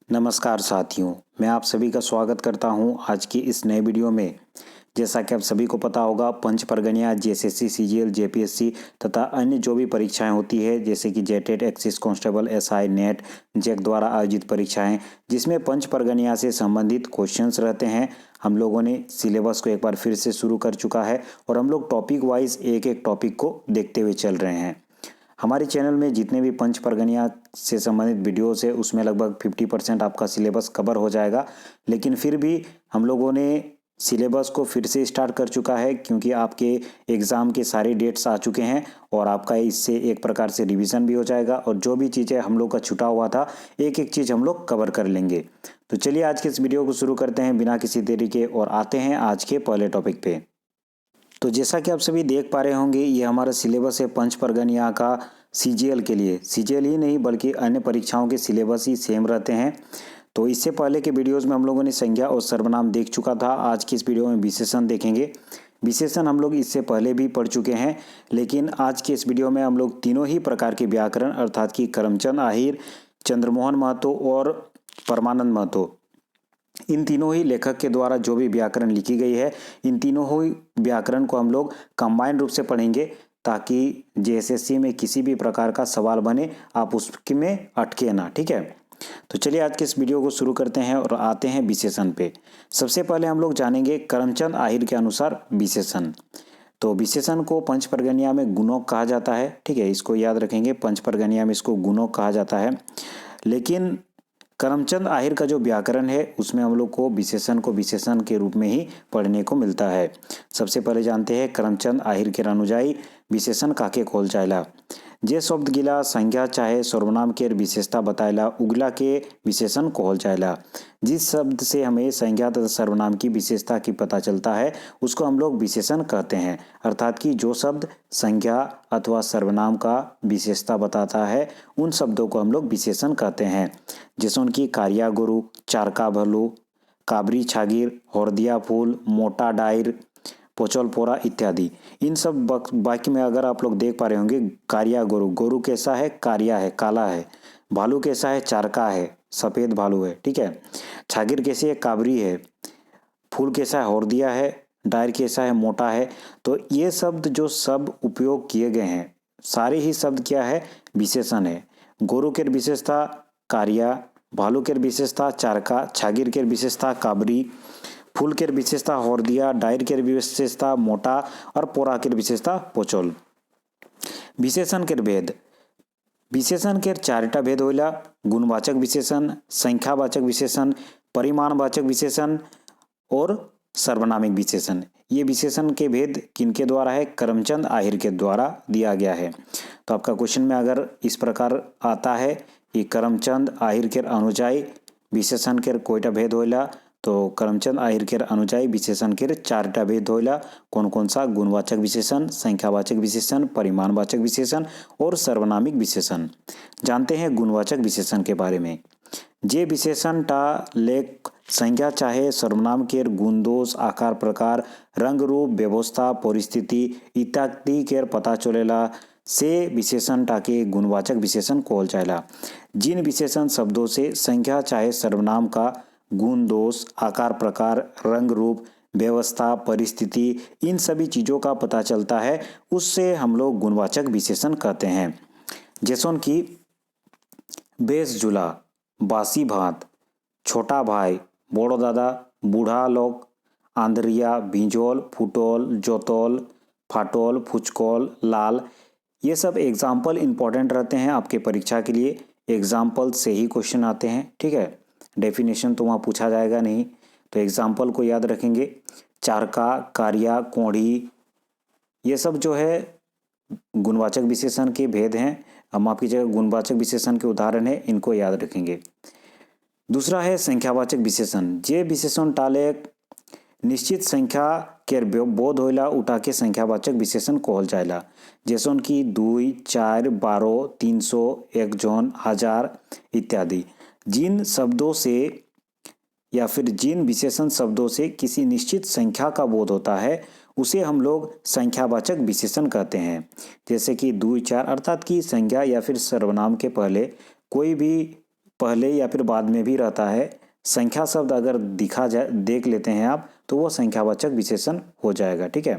नमस्कार साथियों, मैं आप सभी का स्वागत करता हूं आज की इस नए वीडियो में। जैसा कि आप सभी को पता होगा, Panch Parganiya JSSC, CGL, JPSC तथा अन्य जो भी परीक्षाएं होती है जैसे कि JTET, excise constable, SI, NET, JAC द्वारा आयोजित परीक्षाएं जिसमें पंच परगनिया से संबंधित क्वेश्चंस रहते हैं। हम लोगों ने सिलेबस को एक बार फिर से शुरू कर चुका है और हम लोग टॉपिक वाइज एक एक टॉपिक को देखते हुए चल रहे हैं। हमारे चैनल में जितने भी पंच परगनिया से संबंधित वीडियोस है उसमें लगभग 50% आपका सिलेबस कवर हो जाएगा, लेकिन फिर भी हम लोगों ने सिलेबस को फिर से स्टार्ट कर चुका है क्योंकि आपके एग्ज़ाम के सारे डेट्स आ चुके हैं और आपका इससे एक प्रकार से रिवीजन भी हो जाएगा और जो भी चीज़ें हम लोग का छूटा हुआ था एक एक चीज़ हम लोग कवर कर लेंगे। तो चलिए आज के इस वीडियो को शुरू करते हैं बिना किसी देरी के और आते हैं आज के पहले टॉपिक पे। तो जैसा कि आप सभी देख पा रहे होंगे, ये हमारा सिलेबस है पंच परगनिया का सीजीएल के लिए। सीजीएल ही नहीं बल्कि अन्य परीक्षाओं के सिलेबस ही सेम रहते हैं। तो इससे पहले के वीडियोस में हम लोगों ने संज्ञा और सर्वनाम देख चुका था। आज की इस वीडियो में विशेषण देखेंगे। विशेषण हम लोग इससे पहले भी पढ़ चुके हैं, लेकिन आज के इस वीडियो में हम लोग तीनों ही प्रकार के व्याकरण अर्थात कि करमचंद आहिर, चंद्रमोहन महतो और परमानंद महतो, इन तीनों ही लेखक के द्वारा जो भी व्याकरण लिखी गई है, इन तीनों ही व्याकरण को हम लोग कंबाइंड रूप से पढ़ेंगे ताकि जेएसएससी में किसी भी प्रकार का सवाल बने आप उसमें अटके ना। ठीक है, तो चलिए आज के इस वीडियो को शुरू करते हैं और आते हैं विशेषण पे। सबसे पहले हम लोग जानेंगे करमचंद आहिर के अनुसार विशेषण। तो विशेषण को पंच परगनिया में गुणों कहा जाता है। ठीक है, इसको याद रखेंगे, पंच परगनिया में इसको गुणों कहा जाता है। लेकिन करमचंद आहिर का जो व्याकरण है उसमें हम लोग को विशेषण विशेषण के रूप में ही पढ़ने को मिलता है। सबसे पहले जानते हैं करमचंद आहिर के अनुजाई विशेषण काके खोल चाहेला। जे शब्द गिला संज्ञा चाहे सर्वनाम के विशेषता बताएला उगला के विशेषण कोहल चाहेला। जिस शब्द से हमें संज्ञा तथा सर्वनाम की विशेषता की पता चलता है उसको हम लोग विशेषण कहते हैं। अर्थात कि जो शब्द संज्ञा अथवा सर्वनाम का विशेषता बताता है उन शब्दों को हम लोग विशेषण कहते हैं। जैसे उनकी कारिया गुरु, चारका भलू, काबरी छागिर, हरदिया फूल, मोटा डायर, पोचल पोरा इत्यादि। इन सब वाक्य में अगर आप लोग देख पा रहे होंगे, कारिया गुरु, गोरु कैसा है? कारिया है, काला है। भालू कैसा है? चारका है, सफेद भालू है। ठीक है, छागिर कैसी है? काबरी है। फूल कैसा है? हरदिया है। डायर कैसा है? मोटा है। तो ये शब्द जो सब उपयोग किए गए हैं सारे ही शब्द क्या है? विशेषण है। गोरु के विशेषता कारिया, भालू के विशेषता चारका, छागिर के विशेषता काबरी, फूल के विशेषता हरदिया, डायर के विशेषता मोटा और पोरा के विशेषता पोचल। विशेषण के भेद। विशेषण के चारिटा भेद होइला, गुणवाचक विशेषण, संख्यावाचक विशेषण, परिमाणवाचक विशेषण और सर्वनामिक विशेषण। ये विशेषण के भेद किनके द्वारा है? करमचंद आहिर के द्वारा दिया गया है। तो आपका क्वेश्चन में अगर इस प्रकार आता है कि करमचंद आहिर के अनुजाई विशेषण के कोईटा भेद होइला, तो करमचंद आहिर के अनुजाई विशेषण के चारटा भेद होइला। कौन कौन सा? गुणवाचक विशेषण, संख्यावाचक विशेषण, परिमाणवाचक विशेषण और सर्वनामिक विशेषण। जानते हैं गुणवाचक विशेषण के बारे में। जे विशेषण टा लेख संज्ञा चाहे सर्वनाम के गुण दोष आकार प्रकार रंग रूप व्यवस्था परिस्थिति इत्यादि के पता चलेला से विशेषण टा के गुणवाचक विशेषण कहल जाएला। जिन विशेषण शब्दों से संज्ञा चाहे सर्वनाम का गुण दोष आकार प्रकार रंग रूप व्यवस्था परिस्थिति इन सभी चीज़ों का पता चलता है उससे हम लोग गुणवाचक विशेषण कहते हैं। जैसे कि बेस झूला, बासी भात, छोटा भाई, बड़ो दादा, बूढ़ा लोग, आंधरिया, भिंजोल, फुटोल, जोतोल, फाटोल, फुचकोल, लाल, ये सब एग्जाम्पल इंपॉर्टेंट रहते हैं आपके परीक्षा के लिए। एग्जाम्पल से ही क्वेश्चन आते हैं। ठीक है, डेफिनेशन तो वहाँ पूछा जाएगा नहीं, तो एग्जाम्पल को याद रखेंगे। चारका, कारिया, कोढ़ी, ये सब जो है गुणवाचक विशेषण के भेद हैं। हम आपकी जगह गुणवाचक विशेषण के उदाहरण है, इनको याद रखेंगे। दूसरा है संख्यावाचक विशेषण। जे विशेषण टाले निश्चित संख्या के बोध होइला उठा के संख्यावाचक विशेषण कहल जाएला। जैसे कि 2, 4, 12, 300, 1 जौन, 1000 इत्यादि। जिन शब्दों से या फिर जिन विशेषण शब्दों से किसी निश्चित संख्या का बोध होता है उसे हम लोग संख्यावाचक विशेषण कहते हैं। जैसे कि 2, 4 अर्थात कि संज्ञा या फिर सर्वनाम के पहले कोई भी पहले या फिर बाद में भी रहता है। संख्या शब्द अगर देख लेते हैं आप तो वो संख्यावाचक विशेषण हो जाएगा। ठीक है।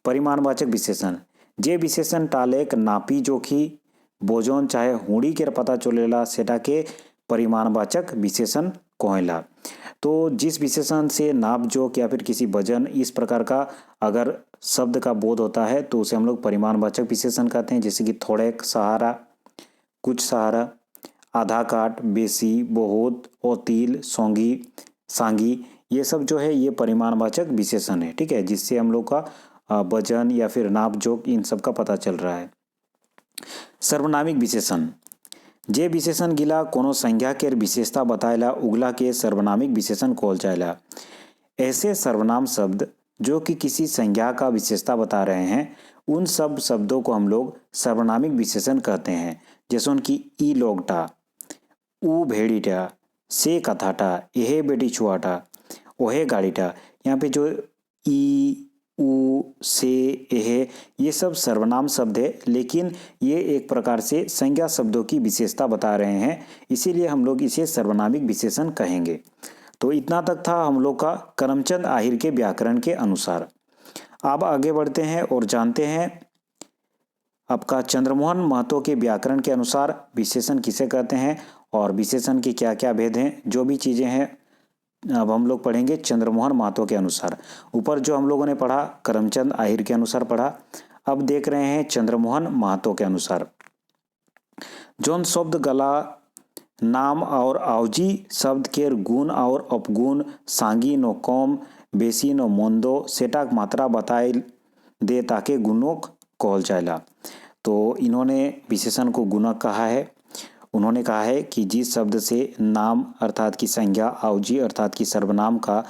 परिमाणवाचक विशेषण जे विशेषण टालेक नापी जोखी बोजोन चाहे हुड़ी के पता चलेला सेटा के परिमाणवाचक विशेषण कोहेला। तो जिस विशेषण से नाप जोक या फिर किसी वजन इस प्रकार का अगर शब्द का बोध होता है तो उसे हम लोग परिमाणवाचक विशेषण कहते हैं। जैसे कि थोड़ेक, सहारा, कुछ सहारा, आधा काट, बेसी, बहुत, ओतील, सोंगी, सांगी, ये सब जो है ये परिमाणवाचक विशेषण है। ठीक है, जिससे हम लोग का वजन या फिर नाप जोक इन सब का पता चल रहा है। सर्वनामिक विशेषण जे विशेषण गिला कोनो संज्ञा के विशेषता बताएला उगला के सर्वनामिक विशेषण कहल जाएला। ऐसे सर्वनाम शब्द जो कि किसी संज्ञा का विशेषता बता रहे हैं उन सब शब्दों को हम लोग सर्वनामिक विशेषण कहते हैं। जैसे उनकी ई लोगटा, ऊ भेड़ीटा, से कथाटा, यहे बेटी छुआटा, ओहे गाड़ीटा। यहाँ पे जो ई, ऊ, से, यह ये सब सर्वनाम शब्द है, लेकिन ये एक प्रकार से संज्ञा शब्दों की विशेषता बता रहे हैं, इसीलिए हम लोग इसे सर्वनामिक विशेषण कहेंगे। तो इतना तक था हम लोग का करमचंद आहिर के व्याकरण के अनुसार। अब आगे बढ़ते हैं और जानते हैं आपका चंद्रमोहन महतो के व्याकरण के अनुसार विशेषण किसे कहते हैं और विशेषण के क्या क्या भेद हैं, जो भी चीज़ें हैं अब हम लोग पढ़ेंगे चंद्रमोहन महतो के अनुसार। ऊपर जो हम लोगों ने पढ़ा करमचंद आहिर के अनुसार पढ़ा, अब देख रहे हैं चंद्रमोहन महतो के अनुसार। जौन शब्द गला नाम और आवजी शब्द के गुण और अपगुण सांगी नो कौम बेसी नो मोंदो सेटाक मात्रा बताए दे ताके गुणोक कहल जाएला। तो इन्होंने विशेषण को गुणक कहा है। उन्होंने कहा है कि जिस शब्द से नाम अर्थात की संज्ञा, आवजी अर्थात की सर्वनाम का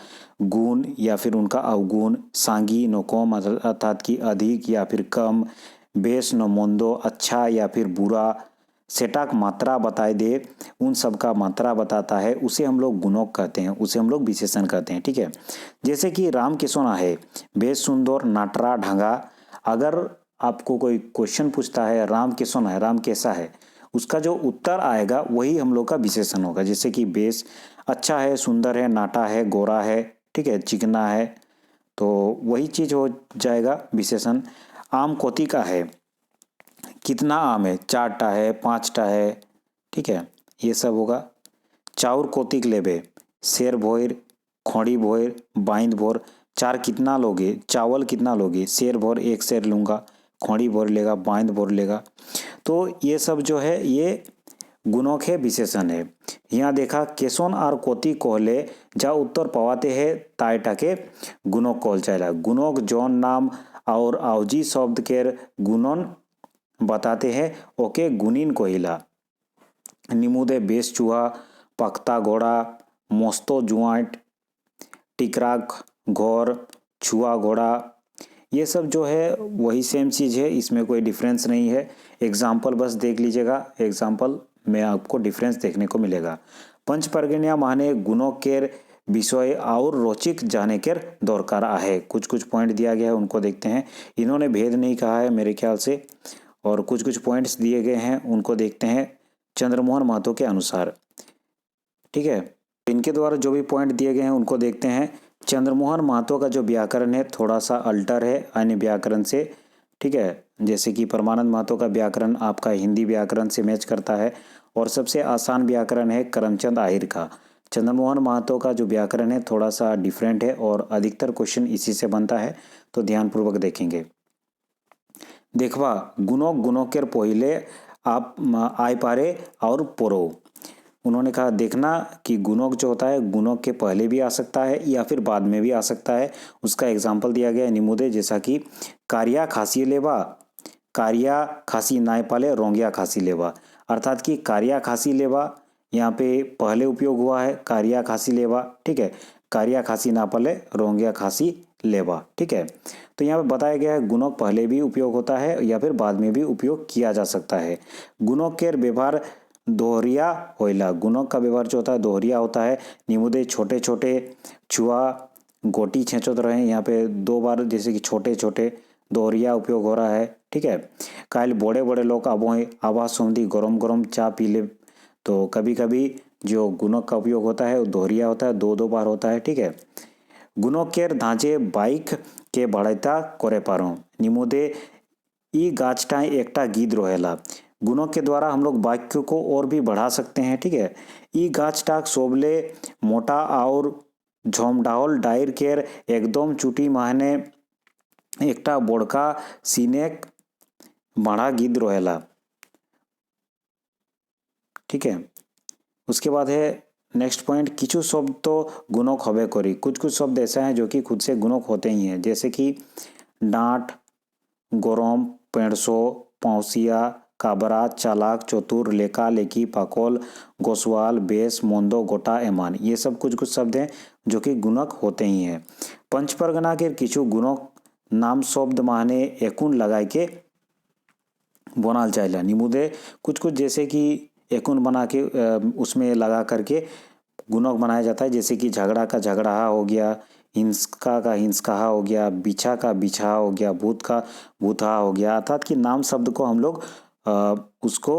गुण या फिर उनका अवगुण, सांगी नो कौम अर्थात की अधिक या फिर कम, बेस नो मोंदो अच्छा या फिर बुरा, सेटाक मात्रा बताए दे उन सब का मात्रा बताता है, उसे हम लोग गुणक कहते हैं, उसे हम लोग विशेषण कहते हैं। ठीक है। जैसे कि राम किसोना है, बेस सुंदर, नाटरा, ढंगा। अगर आपको कोई क्वेश्चन पूछता है राम किसोना है, राम कैसा है, उसका जो उत्तर आएगा वही हम लोग का विशेषण होगा। जैसे कि बेस अच्छा है, सुंदर है, नाटा है, गोरा है, ठीक है, चिकना है, तो वही चीज हो जाएगा विशेषण। आम कोती का है, कितना आम है, 4टा है, 5टा है, ठीक है, ये सब होगा। चाउर कोतिक लेबे, शेर भोर, खोड़ी भोर, बाइंद भोर। 4 कितना लोगे, चावल कितना लोगे, शेर भोर 1 शेर लूँगा, खोड़ी भोर लेगा, बाइंद भोर लेगा। तो ये सब जो है ये गुणक है, विशेषण है। यहाँ देखा केसोन और कोती कोहले जा उत्तर पवाते हैं तायटा के गुणक कहल जाएला। गुणक जौन नाम और आवजी शब्द के गुणन बताते हैं ओके गुणीन कोहिला। निमुदे बेस चूहा, पख्ता घोड़ा, मोस्तो जुआट, टिकराक घोर, छुआ घोड़ा, ये सब जो है वही सेम चीज़ है, इसमें कोई डिफरेंस नहीं है। एग्जाम्पल बस देख लीजिएगा, एग्जाम्पल में आपको डिफरेंस देखने को मिलेगा। पंच परगनिया माने गुणों के विषय और रोचिक जाने के दरकार आहे। कुछ कुछ पॉइंट दिया गया है, उनको देखते हैं। इन्होंने भेद नहीं कहा है मेरे ख्याल से, और कुछ कुछ पॉइंट्स दिए गए हैं, उनको देखते हैं चंद्रमोहन महतो के अनुसार। ठीक है, इनके द्वारा जो भी पॉइंट दिए गए हैं उनको देखते हैं। चंद्रमोहन महतो का जो व्याकरण है थोड़ा सा अल्टर है अन्य व्याकरण से। ठीक है, जैसे कि परमानंद महतो का व्याकरण आपका हिंदी व्याकरण से मैच करता है, और सबसे आसान व्याकरण है करमचंद आहिर का। चंद्रमोहन महतो का जो व्याकरण है थोड़ा सा डिफरेंट है और अधिकतर क्वेश्चन इसी से बनता है, तो ध्यानपूर्वक देखेंगे। देखवा गुणोक गुणोकेर पहिले आप आय पारे और पोरो। उन्होंने कहा देखना कि गुणोक जो होता है गुणोक के पहले भी आ सकता है या फिर बाद में भी आ सकता है। उसका एग्जाम्पल दिया गया है निमुदे, जैसा कि कारिया खासी लेवा, कारिया खासी नाय पाले, रोंगिया खासी लेवा। अर्थात कि कारिया खासी लेवा यहाँ पे पहले उपयोग हुआ है, कारिया खासी लेवा। ठीक है, कारिया खासी ना पाले, रोंगिया खासी लेवा। ठीक है, तो यहाँ पे बताया गया है गुणोक पहले भी उपयोग होता है या फिर बाद में भी उपयोग किया जा सकता है। गुणोक के व्यवहार दोहरिया होइला, गुणोक का व्यवहार जो होता है दोहरिया होता है। निमुदे छोटे छोटे, छुआ गोटी छेंचोत रहे, यहाँ पे 2 बार जैसे कि छोटे छोटे दोहरिया उपयोग हो रहा है। ठीक है, काल बड़े बड़े लोग आबो आवाज सुनती गरम गरम चा पी ले तो कभी कभी जो गुणक का उपयोग होता है वो दोहरिया होता है, दो दो बार होता है। ठीक है। गुणकेर ধাঁচে বাইক के बढ़ता करे पारो निमुदे ई गाछटाएं एकटा गीत रोहेला। गुणों के द्वारा हम लोग वाक्य को और भी बढ़ा सकते हैं। ठीक है। ई गाछटाक सोबले मोटा और झोमडाउल डायर केर एकदम चुटी माहने एकटा बोड़का सीनेक बढ़ा गीत रोहेला। ठीक है। उसके बाद है नेक्स्ट पॉइंट, किचु शब्द तो गुणक हबे करी। कुछ कुछ शब्द ऐसा है जो कि खुद से गुणक होते ही हैं, जैसे कि डांट, गरम, पेड़सो, पौसिया, काबरा, चालाक, चतुर, लेका लेकी, पाकोल, गोसवाल, बेस, मोंदो, गोटा, एमान, ये सब कुछ कुछ शब्द हैं जो कि गुणक होते ही हैं। पंच परगना के किचु गुणक नाम शब्द माने एकुन लगाए के बोनाल चाइला निमुदे कुछ कुछ जैसे कि एकुन बना के उसमें लगा करके गुणक बनाया जाता है, जैसे कि झगड़ा का झगड़ाहा हो गया, हिंसका का हिंसकाहा हो गया, बिछा का बिछाहा हो गया, भूत का भूतहा हो गया। अर्थात कि नाम शब्द को उसको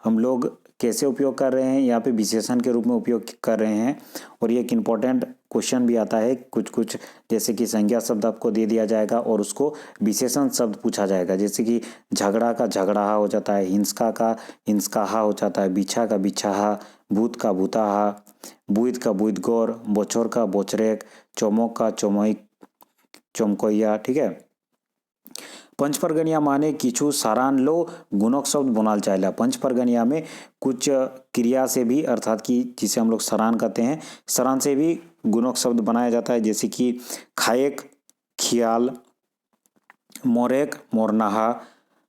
हम लोग कैसे उपयोग कर रहे हैं, यहाँ पे विशेषण के रूप में उपयोग कर रहे हैं। और ये एक इम्पॉर्टेंट क्वेश्चन भी आता है कुछ कुछ, जैसे कि संज्ञा शब्द आपको दे दिया जाएगा और उसको विशेषण शब्द पूछा जाएगा, जैसे कि झगड़ा का झगड़ाहा हो जाता है, हिंसका का हिंसकाहा हो जाता है, बिछा का बिछाहा, भूत का भूताहा, बुइत का बुइत गौर, बोछोर का बोचरेक, चौमोक का चौमोक चौमकोइया। ठीक है। पंचपरगनिया माने किछु सारान लो गुणक शब्द बोनाल चाहेला। पंचपरगनिया में कुछ क्रिया से भी, अर्थात कि जिसे हम लोग सरान कहते हैं, सरान से भी गुणक शब्द बनाया जाता है, जैसे कि खाएक खियाल, मोरेक मोरनाहा,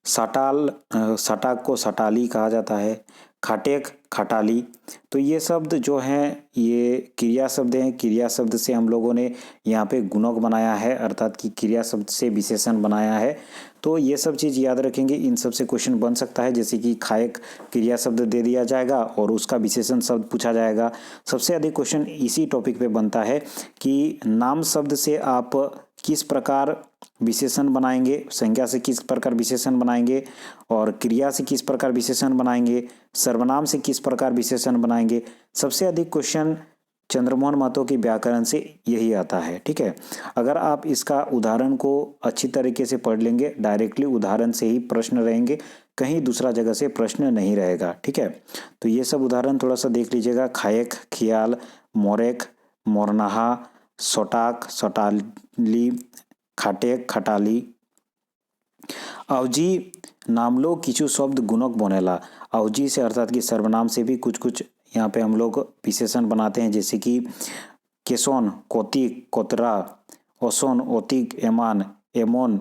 सटाल सटाक को सटाली कहा जाता है, खाटेक खटाली। तो ये शब्द जो हैं ये क्रिया शब्द हैं। क्रिया शब्द से हम लोगों ने यहाँ पे गुणक बनाया है, अर्थात कि क्रिया शब्द से विशेषण बनाया है। तो ये सब चीज़ याद रखेंगे, इन सब से क्वेश्चन बन सकता है, जैसे कि खाएक क्रिया शब्द दे दिया जाएगा और उसका विशेषण शब्द पूछा जाएगा। सबसे अधिक क्वेश्चन इसी टॉपिक पे बनता है कि नाम शब्द से आप किस प्रकार विशेषण बनाएंगे, संज्ञा से किस प्रकार विशेषण बनाएंगे, और क्रिया से किस प्रकार विशेषण बनाएंगे, सर्वनाम से किस प्रकार विशेषण बनाएंगे। सबसे अधिक क्वेश्चन चंद्रमोहन महतो की व्याकरण से यही आता है। ठीक है। अगर आप इसका उदाहरण को अच्छी तरीके से पढ़ लेंगे, डायरेक्टली उदाहरण से ही प्रश्न रहेंगे, कहीं दूसरा जगह से प्रश्न नहीं रहेगा। ठीक है। तो ये सब उदाहरण थोड़ा सा देख लीजिएगा। खाएक खियाल, मोरेक मोरनाहा, सोटाक सोटाली, खाटेक खटाली। अवजी नामलो किचु शब्द गुणक बनेला। अवजी से अर्थात कि सर्वनाम से भी कुछ कुछ यहाँ पे हम लोग विशेषण बनाते हैं, जैसे कि केसोन कोतिक कोतरा, ओसोन ओतिक एमान एमोन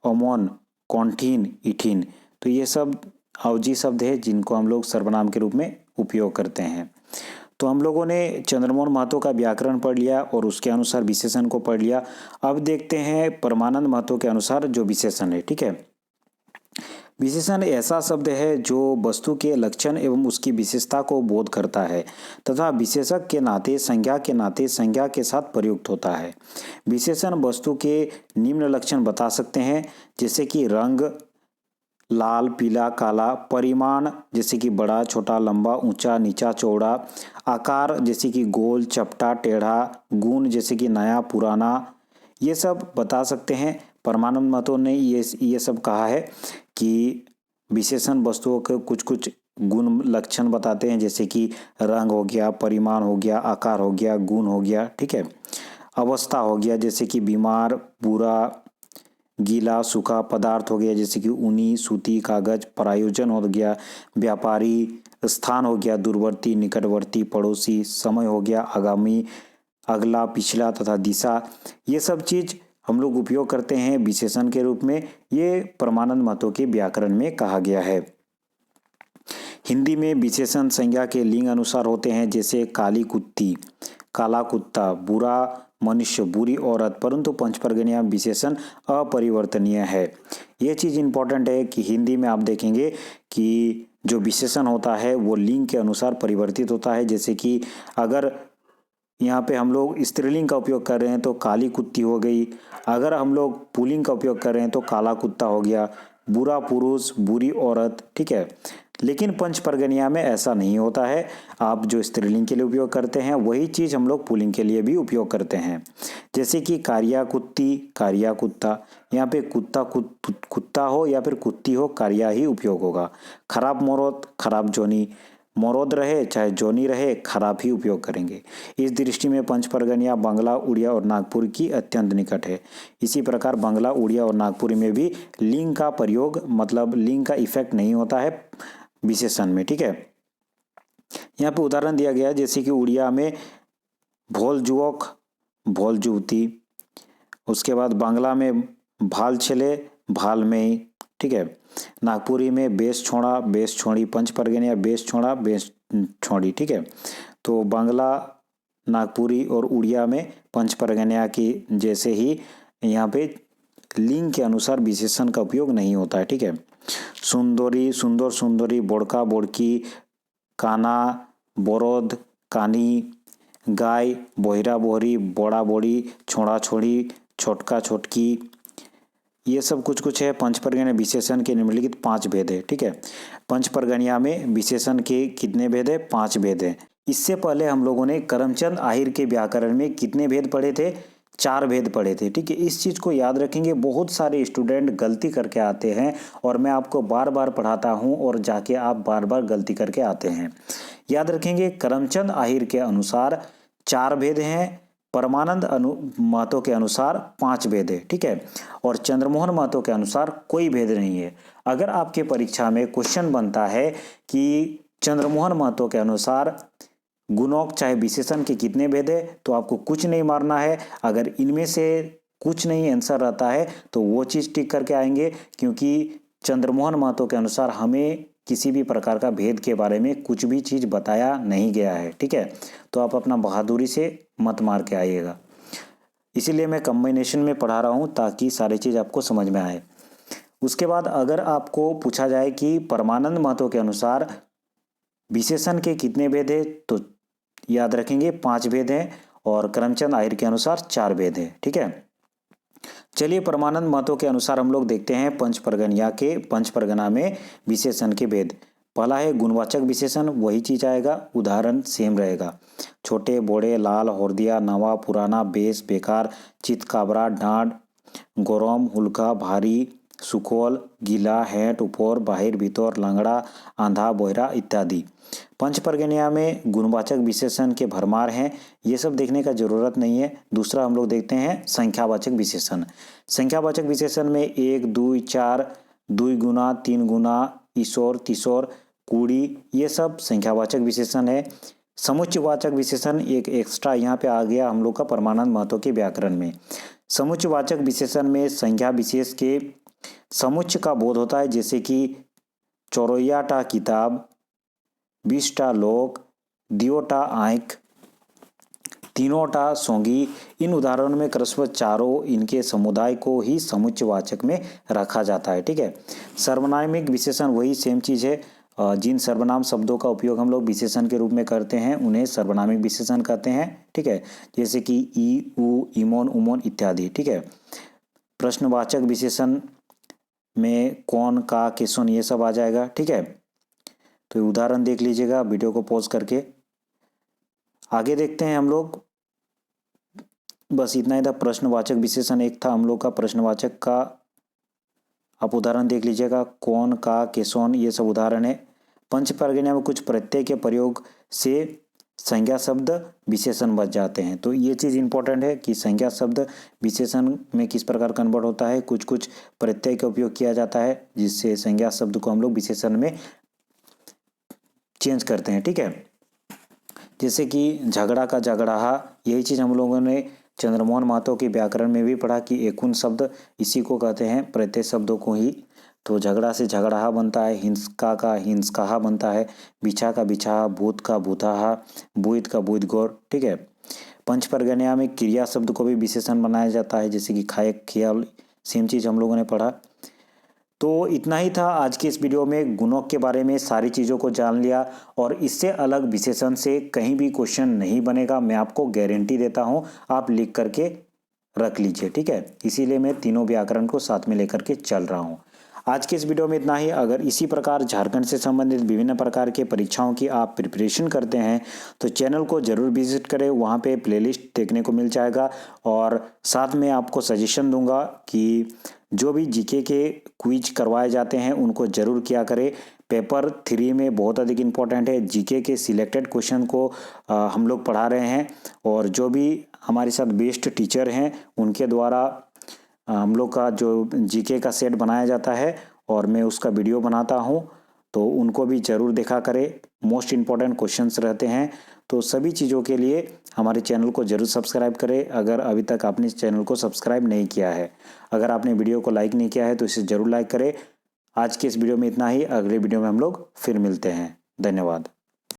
ओमोन कौंठीन इठीन। तो ये सब अवजी शब्द है जिनको हम लोग सर्वनाम के रूप में उपयोग करते हैं। तो हम लोगों ने चंद्रमोहन महतो का व्याकरण पढ़ लिया और उसके अनुसार विशेषण को पढ़ लिया। अब देखते हैं परमानंद महतो के अनुसार जो विशेषण है। ठीक है। विशेषण ऐसा शब्द है जो वस्तु के लक्षण एवं उसकी विशेषता को बोध करता है तथा विशेषक के नाते संज्ञा के साथ प्रयुक्त होता है। विशेषण वस्तु के निम्न लक्षण बता सकते हैं, जैसे कि रंग लाल पीला काला, परिमाण जैसे कि बड़ा छोटा लंबा ऊंचा नीचा चौड़ा, आकार जैसे कि गोल चपटा टेढ़ा, गुण जैसे कि नया पुराना, ये सब बता सकते हैं। परमानंद महतो ने ये सब कहा है कि विशेषण वस्तुओं के कुछ कुछ गुण लक्षण बताते हैं, जैसे कि रंग हो गया, परिमाण हो गया, आकार हो गया, गुण हो गया। ठीक है। अवस्था हो गया, जैसे कि बीमार बुरा गीला सूखा, पदार्थ हो गया जैसे कि ऊनी सूती कागज, प्रायोजन हो गया व्यापारी, स्थान हो गया दूरवर्ती निकटवर्ती पड़ोसी, समय हो गया आगामी अगला पिछला तथा दिशा। ये सब चीज हम लोग उपयोग करते हैं विशेषण के रूप में। ये परमानंद महतो के व्याकरण में कहा गया है। हिंदी में विशेषण संज्ञा के लिंग अनुसार होते हैं, जैसे काली कुत्ती काला कुत्ता, बुरा मनुष्य बुरी औरत, परंतु पंचपरगनिया विशेषण अपरिवर्तनीय है। ये चीज़ इंपॉर्टेंट है कि हिंदी में आप देखेंगे कि जो विशेषण होता है वो लिंग के अनुसार परिवर्तित होता है। जैसे कि अगर यहाँ पे हम लोग स्त्रीलिंग का उपयोग कर रहे हैं तो काली कुत्ती हो गई, अगर हम लोग पुल्लिंग का उपयोग कर रहे हैं तो काला कुत्ता हो गया। बुरा पुरुष, बुरी औरत, ठीक है। लेकिन पंचपर्गनिया में ऐसा नहीं होता है। आप जो स्त्रीलिंग के लिए उपयोग करते हैं वही चीज़ हम लोग पुल्लिंग के लिए भी उपयोग करते हैं। जैसे कि कारिया कुत्ती, कारिया कुत्ता, यहाँ पे कुत्ता हो या फिर कुत्ती हो, कारिया ही उपयोग होगा। खराब मोरोद, खराब जोनी, मोरोद रहे चाहे जोनी रहे, खराब ही उपयोग करेंगे। इस दृष्टि में पंचपर्गनिया बांग्ला, उड़िया और नागपुर की अत्यंत निकट है। इसी प्रकार बांग्ला, उड़िया और नागपुरी में भी लिंग का प्रयोग मतलब लिंग का इफेक्ट नहीं होता है विशेषण में, ठीक है। यहाँ पे उदाहरण दिया गया है, जैसे कि उड़िया में भोल जुवक, भोल जुवती, उसके बाद बांग्ला में भाल छेले, भाल में, ठीक है। नागपुरी में बेस छोड़ा, बेस छोड़ी, पंचपर्गनिया बेस छोड़ा, बेस छोड़ी, ठीक है। तो बांग्ला, नागपुरी और उड़िया में पंचपर्गनिया की जैसे ही यहाँ पे लिंग के अनुसार विशेषण का उपयोग नहीं होता है, ठीक है। सुंदरी, सुंदर सुंदरी, बोड़का बोड़की, काना, बोरोद, कानी, गाय, बोहिरा बोहरी, बोड़ा बोड़ी, छोड़ा छोड़ी, छोटका छोटकी, ये सब कुछ है। पंचपर्गनिया विशेषण के निम्नलिखित 5 भेद है, ठीक है। पंचपर्गनिया में विशेषण के कितने भेद है? 5 भेद है। इससे पहले हम लोगों ने करमचंद आहिर के व्याकरण में कितने भेद पढ़े थे? 4 भेद पढ़े थे, ठीक है। इस चीज़ को याद रखेंगे, बहुत सारे स्टूडेंट गलती करके आते हैं और मैं आपको बार बार पढ़ाता हूं और जाके आप बार बार गलती करके आते हैं। याद रखेंगे, करमचंद आहिर के अनुसार 4 भेद हैं, परमानंद महतो के अनुसार 5 भेद है, ठीक है। और चंद्रमोहन महतो के अनुसार कोई भेद नहीं है। अगर आपके परीक्षा में क्वेश्चन बनता है कि चंद्रमोहन महतो के अनुसार गुणों चाहे विशेषण के कितने भेद है, तो आपको कुछ नहीं मारना है। अगर इनमें से कुछ नहीं आंसर रहता है तो वो चीज़ टिक करके आएंगे, क्योंकि चंद्रमोहन महतो के अनुसार हमें किसी भी प्रकार का भेद के बारे में कुछ भी चीज़ बताया नहीं गया है, ठीक है। तो आप अपना बहादुरी से मत मार के आइएगा। इसीलिए मैं कम्बिनेशन में पढ़ा रहा हूँ ताकि सारी चीज़ आपको समझ में आए। उसके बाद अगर आपको पूछा जाए कि परमानंद महतो के अनुसार विशेषण के कितने भेद है, तो याद रखेंगे 5 भेद हैं और करमचंद आहिर के अनुसार 4 भेद है, ठीक है। चलिए परमानंद महतो के अनुसार हम लोग देखते हैं पंचपरगना में विशेषण के भेद। पहला है गुणवाचक विशेषण, वही चीज आएगा, उदाहरण सेम रहेगा। छोटे, बोड़े, लाल, हौरदिया, नवा, पुराना, बेस, बेकार, चित, काबरा, डांड, गरम, हुल्का, भारी, सुखोल, गीला, हेट, ऊपर, बाहिर, भीतर, लंगड़ा, आंधा, बोहरा इत्यादि। पंचपर्गनिया में गुणवाचक विशेषण के भरमार हैं, ये सब देखने का जरूरत नहीं है। दूसरा हम लोग देखते हैं संख्यावाचक विशेषण। संख्यावाचक विशेषण में 1, 2, 4, 2 गुना, 3 गुना, ईश्वर, तीसोर, कूड़ी, ये सब संख्यावाचक विशेषण है। समुच्चयवाचक विशेषण एक एक्स्ट्रा यहाँ पे आ गया हम लोग का परमानंद महतो के व्याकरण में। समुच्चयवाचक विशेषण में संख्या विशेष के समुच्चय का बोध होता है, जैसे कि 84टा किताब, 20टा लोग, 2टा आंख, 3टा सोंगी। इन उदाहरणों में क्रमशः चारों इनके समुदाय को ही समुच्चयवाचक में रखा जाता है, ठीक है। सर्वनामिक विशेषण वही सेम चीज़ है। जिन सर्वनाम शब्दों का उपयोग हम लोग विशेषण के रूप में करते हैं उन्हें सर्वनामिक विशेषण कहते हैं, ठीक है। जैसे कि ई, उ, इमोन, उमोन इत्यादि, ठीक है। प्रश्नवाचक विशेषण में कौन, का, किसुन ये सब आ जाएगा, ठीक है। तो उदाहरण देख लीजिएगा वीडियो को पॉज करके। आगे देखते हैं हम लोग, बस इतना ही था। प्रश्नवाचक विशेषण एक था हम लोग का प्रश्नवाचक का, आप उदाहरण देख लीजिएगा, कौन, का, केसोन ये सब उदाहरण है। पंचपर्गनिया में कुछ प्रत्यय के प्रयोग से संज्ञा शब्द विशेषण बच जाते हैं, तो ये चीज़ इंपॉर्टेंट है कि संज्ञा शब्द विशेषण में किस प्रकार कन्वर्ट होता है। कुछ कुछ प्रत्यय का उपयोग किया जाता है जिससे संज्ञा शब्द को हम लोग विशेषण में चेंज करते हैं, ठीक है। जैसे कि झगड़ा का झगड़ाहा, यही चीज़ हम लोगों ने चंद्रमोहन महतो के व्याकरण में भी पढ़ा कि एकुन शब्द इसी को कहते हैं, प्रत्यय शब्दों को ही। तो झगड़ा से झगड़ाहा बनता है, हिंसका का हिंसकाहा बनता है, बिछा का बिछाहा, भूत का भूताहा, बुइत का बुइत गौर, ठीक है। पंचपर्गनिया में क्रिया शब्द को भी विशेषण बनाया जाता है, जैसे कि खाए, ख्याल, सेम चीज़ हम लोगों ने पढ़ा। तो इतना ही था आज की इस वीडियो में। गुणों के बारे में सारी चीज़ों को जान लिया और इससे अलग विशेषण से कहीं भी क्वेश्चन नहीं बनेगा, मैं आपको गारंटी देता हूं। आप लिख करके रख लीजिए, ठीक है। इसीलिए मैं तीनों व्याकरण को साथ में लेकर के चल रहा हूं। आज के इस वीडियो में इतना ही। अगर इसी प्रकार झारखंड से संबंधित विभिन्न प्रकार के परीक्षाओं की आप प्रिपरेशन करते हैं तो चैनल को ज़रूर विजिट करें, वहाँ पे प्लेलिस्ट देखने को मिल जाएगा। और साथ में आपको सजेशन दूंगा कि जो भी जीके के क्विज करवाए जाते हैं उनको ज़रूर किया करें। पेपर 3 में बहुत अधिक इम्पोर्टेंट है। जीके के सिलेक्टेड क्वेश्चन को हम लोग पढ़ा रहे हैं और जो भी हमारे साथ बेस्ट टीचर हैं उनके द्वारा हम लोग का जो जीके का सेट बनाया जाता है और मैं उसका वीडियो बनाता हूँ, तो उनको भी ज़रूर देखा करें। मोस्ट इम्पॉर्टेंट क्वेश्चंस रहते हैं। तो सभी चीज़ों के लिए हमारे चैनल को ज़रूर सब्सक्राइब करें अगर अभी तक आपने इस चैनल को सब्सक्राइब नहीं किया है। अगर आपने वीडियो को लाइक नहीं किया है तो इसे ज़रूर लाइक करें। आज के इस वीडियो में इतना ही। अगले वीडियो में हम लोग फिर मिलते हैं। धन्यवाद।